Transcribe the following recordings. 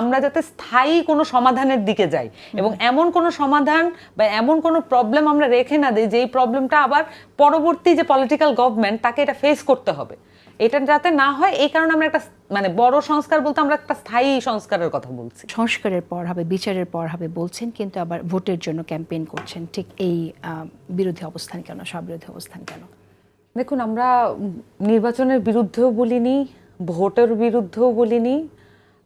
আমরা যাতে স্থায়ী কোনো সমাধানের দিকে যাই এবং এমন কোনো সমাধান বা এমন কোনো প্রবলেম আমরা রেখে না দিই যেই প্রবলেমটা আবার পরবর্তী যে পলিটিক্যাল গভর্নমেন্ট তাকে এটা ফেস করতে হবে, এটা যাতে না হয় এই কারণে আমরা একটা মানে বড় সংস্কার বলতে আমরা একটা স্থায়ী সংস্কারের কথা বলছি। সংস্কারের পর হবে, বিচারের পর হবে বলছেন, কিন্তু আবার ভোটের জন্য ক্যাম্পেইন করছেন। ঠিক এই বিরোধী অবস্থান কেন, স্ববিরোধী অবস্থান কেন? দেখুন, আমরা নির্বাচনের বিরুদ্ধেও বলিনি, ভোটের বিরুদ্ধেও বলিনি,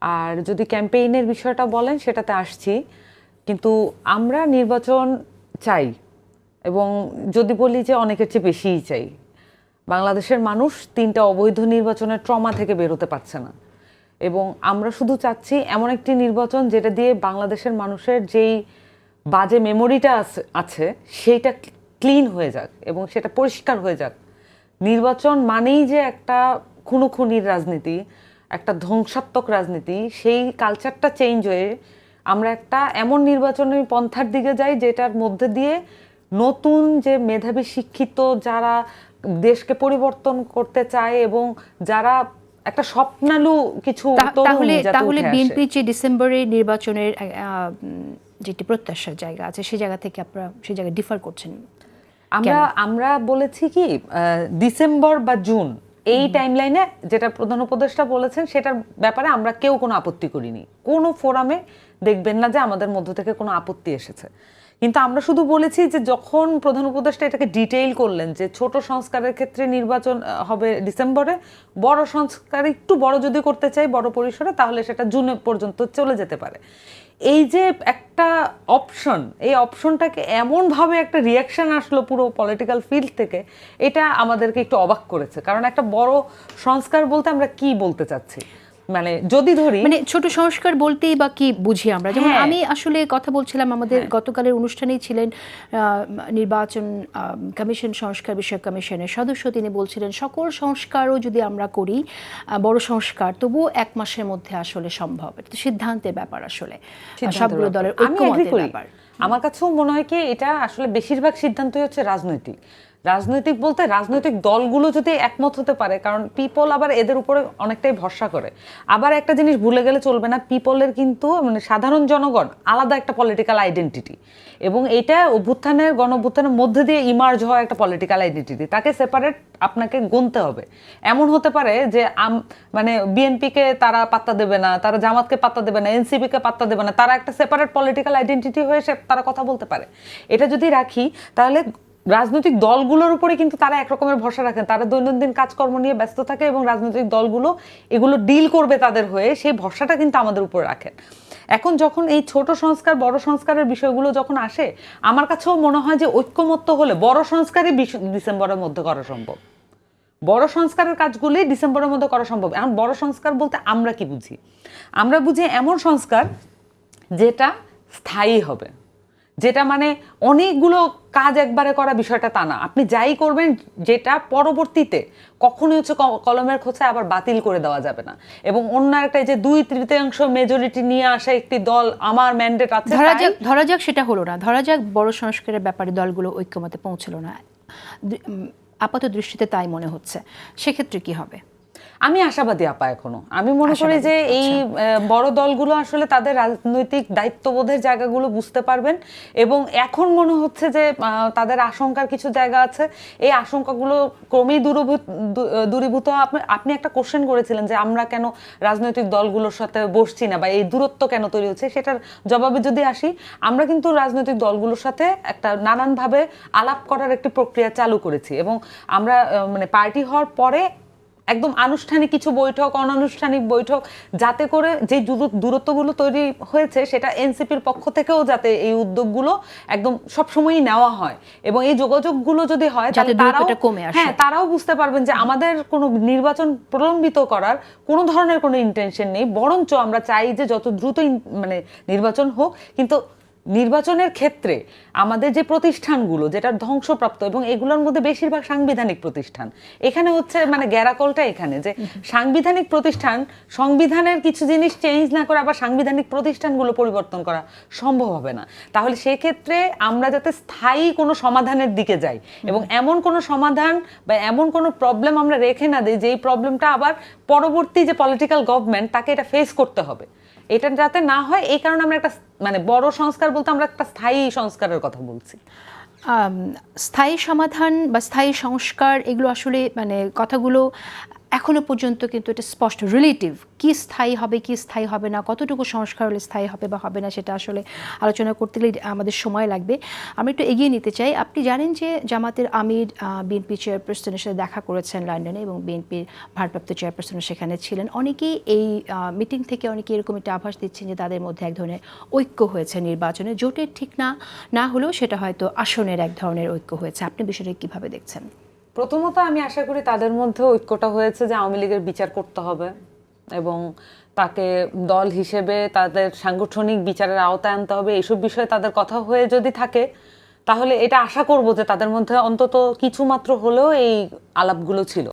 আর যদি ক্যাম্পেইনের বিষয়টা বলেন সেটাতে আসছি, কিন্তু আমরা নির্বাচন চাই এবং যদি বলি যে অনেকের চেয়ে বেশিই চাই। বাংলাদেশের মানুষ 3টা অবৈধ নির্বাচনের ট্রমা থেকে বেরোতে পারছে না এবং আমরা শুধু চাচ্ছি এমন একটি নির্বাচন যেটা দিয়ে বাংলাদেশের মানুষের যেই বাজে মেমোরিটা আছে সেইটা ক্লিন হয়ে যাক এবং সেটা পরিষ্কার হয়ে যাক। নির্বাচন মানেই যে একটা খুনোখুনির রাজনীতি, একটা ধ্বংসাত্মক রাজনীতি, সেই কালচারটা চেঞ্জ হয়ে আমরা একটা এমন নির্বাচনী পন্থার দিকে যাই যেটার মধ্যে দিয়ে নতুন যে মেধাবী শিক্ষিত যারা দেশকে পরিবর্তন করতে চায় এবং যারা একটা স্বপ্নালু কিছু তাহলে বিএনপি যে ডিসেম্বরে নির্বাচনের যেটি প্রত্যাশার জায়গা আছে সেই জায়গা থেকে আপনারা সেই জায়গায় ডিফার করছেন। আমরা বলেছি কি ডিসেম্বর বা জুন এই টাইমলাইনে যেটা প্রধান উপদেষ্টা বলেছেন সেটার ব্যাপারে আমরা কেউ কোনো আপত্তি করিনি, কোনো ফোরামে দেখবেন না যে আমাদের মধ্য থেকে কোনো আপত্তি এসেছে। কিন্তু আমরা শুধু বলেছি যে যখন প্রধান উপদেষ্টা এটাকে ডিটেইল করলেন যে ছোট সংস্কারের ক্ষেত্রে নির্বাচন হবে ডিসেম্বরে, বড় সংস্কার একটু বড় যদি করতে চাই বড় পরিসরে তাহলে সেটা জুন পর্যন্ত চলে যেতে পারে। এই যে একটা অপশন, এই অপশনটাকে এমনভাবে একটা রিয়াকশন আসলো পুরো পলিটিক্যাল ফিল্ড থেকে, এটা আমাদেরকে একটু অবাক করেছে। কারণ একটা বড় সংস্কার বলতে আমরা কি বলতে চাচ্ছি, মানে যদি ধরি মানে ছোট সংস্কার বলতেই বা কি বুঝি আমরা। যেমন আমি আসলে কথা বলছিলাম, আমাদের গতকালের অনুষ্ঠানেই ছিলেন নির্বাচন কমিশন সংস্কার বিষয়ক কমিশনের সদস্য, তিনি বলছিলেন সকল সংস্কারও যদি আমরা করি বড় সংস্কার তবুও 1 মাসের মধ্যে আসলে সম্ভব। এটা তো সিদ্ধান্তের ব্যাপার, আসলে সবগুলো দলের ঐক্যমতের ব্যাপার। আমার কাছেও মনে হয় কি এটা আসলে বেশিরভাগ সিদ্ধান্তই হচ্ছে রাজনৈতিক বলতে রাজনৈতিক দলগুলো যদি একমত হতে পারে, কারণ পিপল আবার এদের উপরে অনেকটাই ভরসা করে। আবার একটা জিনিস ভুলে গেলে চলবে না, পিপলের কিন্তু মানে সাধারণ জনগণ আলাদা একটা পলিটিক্যাল আইডেন্টিটি এবং এটা গণ অভ্যুত্থানের মধ্যে দিয়ে ইমার্জ হওয়া একটা পলিটিক্যাল আইডেন্টিটি, তাকে সেপারেট আপনাকে গুনতে হবে। এমন হতে পারে যে মানে বিএনপিকে তারা পাত্তা দেবে না, তারা জামাতকে পাত্তা দেবে না, এনসিপিকে পাত্তা দেবে না, তারা একটা সেপারেট পলিটিক্যাল আইডেন্টিটি হয়ে তারা কথা বলতে পারে। এটা যদি রাখি তাহলে রাজনৈতিক দলগুলোর উপরে কিন্তু তারা একরকমের ভরসা রাখেন, তারা দৈনন্দিন কাজকর্ম নিয়ে ব্যস্ত থাকে এবং রাজনৈতিক দলগুলো এগুলো ডিল করবে তাদের হয়ে, সেই ভরসাটা কিন্তু আমাদের উপরে রাখেন। এখন যখন এই ছোট সংস্কার বড় সংস্কারের বিষয়গুলো যখন আসে, আমার কাছেও মনে হয় যে ঐক্যমত্য হলে বড় সংস্কারই ডিসেম্বরের মধ্যে করা সম্ভব, বড় সংস্কারের কাজগুলি ডিসেম্বরের মধ্যে করা সম্ভব। এখন বড় সংস্কার বলতে আমরা কি বুঝি? আমরা বুঝি এমন সংস্কার যেটা স্থায়ী হবে, যেটা মানে অনেকগুলো কাজ একবারে করা বিষয়টা তা না, আপনি যাই করবেন যেটা পরবর্তীতে কখনোই হচ্ছে কলমের খোঁচায় আবার বাতিল করে দেওয়া যাবে না। এবং অন্য একটা যে 2/3 মেজরিটি নিয়ে আসা একটি দল আমার ম্যান্ডেট আছে, ধরা যাক সেটা হলো না, ধরা যাক বড় সংস্কারের ব্যাপারে দলগুলো ঐক্যমতে পৌঁছলো না, আপাত দৃষ্টিতে তাই মনে হচ্ছে, সেক্ষেত্রে কি হবে? আমি আশাবাদী আপা, এখনো আমি মনে করি যে এই বড় দলগুলো আসলে তাদের রাজনৈতিক দায়িত্ববোধের জায়গাগুলো বুঝতে পারবেন এবং এখন মনে হচ্ছে যে তাদের আশঙ্কার কিছু জায়গা আছে, এই আশঙ্কাগুলো ক্রমেই দূরীভূত। আপনি একটা কোশ্চেন করেছিলেন যে আমরা কেন রাজনৈতিক দলগুলোর সাথে বসছি না বা এই দূরত্ব কেন তৈরি হচ্ছে, সেটার জবাবে যদি আসি, আমরা কিন্তু রাজনৈতিক দলগুলোর সাথে একটা নানানভাবে আলাপ করার একটি প্রক্রিয়া চালু করেছি এবং আমরা মানে পার্টি হওয়ার পরে একদম আনুষ্ঠানিক কিছু বৈঠক, অনানুষ্ঠানিক বৈঠক, যাতে করে যে দূরত্বগুলো তৈরি হয়েছে সেটা এনসিপির পক্ষ থেকেও যাতে এই উদ্যোগগুলো একদম সবসময়ই নেওয়া হয় এবং এই যোগাযোগগুলো যদি হয় তাহলে তারাও বুঝতে পারবেন যে আমাদের কোনো নির্বাচন প্রলম্বিত করার কোনো ধরনের কোনো ইন্টেনশন নেই, বরঞ্চ আমরা চাই যে যত দ্রুত মানে নির্বাচন হোক। কিন্তু নির্বাচনের ক্ষেত্রে আমাদের যে প্রতিষ্ঠানগুলো যেটা ধ্বংসপ্রাপ্ত এবং এগুলোর মধ্যে বেশিরভাগ সাংবিধানিক প্রতিষ্ঠান, এখানে হচ্ছে মানে গ্যারাকলটা এখানে যে সাংবিধানিক প্রতিষ্ঠান, সংবিধানের কিছু জিনিস চেঞ্জ না করে আবার সাংবিধানিক প্রতিষ্ঠানগুলো পরিবর্তন করা সম্ভব হবে না। তাহলে সেক্ষেত্রে আমরা যাতে স্থায়ী কোনো সমাধানের দিকে যাই এবং এমন কোনো সমাধান বা এমন কোনো প্রবলেম আমরা রেখে না দিই যেই প্রবলেমটা আবার পরবর্তী যে পলিটিক্যাল গভর্নমেন্ট তাকে এটা ফেস করতে হবে, এটা যাতে না হয় এই কারণে আমরা একটা মানে বড় সংস্কার বলতে আমরা একটা স্থায়ী সংস্কারের কথা বলছি। স্থায়ী সমাধান বা স্থায়ী সংস্কার এগুলো আসলে মানে কথাগুলো এখনো পর্যন্ত কিন্তু এটা স্পষ্ট রিলেটিভ, কি স্থায়ী হবে কি স্থায়ী হবে না, কতটুকু সংস্কার হলে স্থায়ী হবে বা হবে না সেটা আসলে আলোচনা করতে গেলে আমাদের সময় লাগবে। আমি একটু এগিয়ে নিতে চাই। আপনি জানেন যে জামাতের আমির বিএনপি চেয়ারপারসনের সাথে দেখা করেছেন লন্ডনে এবং বিএনপির ভারপ্রাপ্ত চেয়ারপারসন সেখানে ছিলেন। অনেকেই এই মিটিং থেকে অনেকে এরকম একটা আভাস দিচ্ছেন যে তাদের মধ্যে এক ধরনের ঐক্য হয়েছে, নির্বাচনে জোটের ঠিক না হলেও সেটা হয়তো আসনের এক ধরনের ঐক্য হয়েছে। আপনি বিষয়টা কীভাবে দেখছেন? প্রথমত আমি আশা করি তাদের মধ্যে ঐক্যটা হয়েছে যে আওয়ামী লীগের বিচার করতে হবে এবং তাকে দল হিসেবে তাদের সাংগঠনিক বিচারের আওতায় আনতে হবে, এইসব বিষয়ে তাদের কথা হয়ে যদি থাকে তাহলে এটা আশা করব যে তাদের মধ্যে অন্তত কিছু মাত্র হলেও এই আলাপগুলো ছিল।